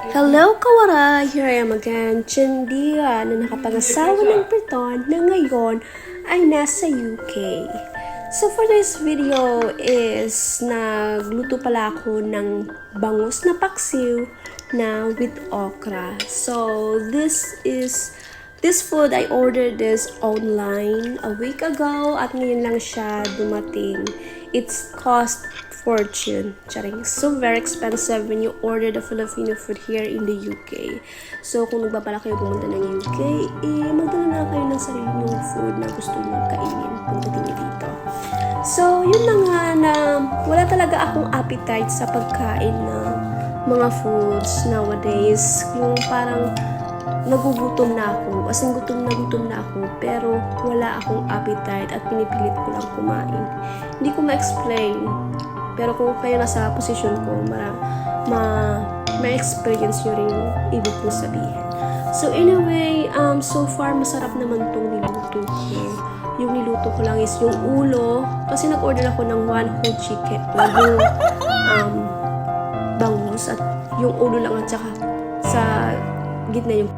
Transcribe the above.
Hello, Kawara! Here I am again, Chandira, na nakapangasawa ng Briton na ngayon ay nasa UK. So for this video is nagluto pala ako ng bangus na paksiw na with okra. So this food, I ordered this online a week ago at ngayon lang siya dumating. It's cost fortune. Charing. So very expensive when you order the Filipino food here in the UK. So kung nagbabala kayo pumunta ng UK, magdala na kayo ng sarili nyong food na gusto nyo kainin pagdating nyo dito. So yun na nga na wala talaga akong appetite sa pagkain ng mga foods nowadays. Yung parang nagugutom na ako, as in gutom na ako, pero wala akong appetite at pinipilit ko lang kumain. Hindi ko ma-explain. Pero kung kayo nasa posisyon ko, ma-experience nyo rin yung ibig kong sabihin. So anyway, so far masarap naman tong niluto ko. Yung niluto ko lang is yung ulo. Kasi nag-order ako ng one whole chicken. Yung bangus at yung ulo lang at saka sa gitna yung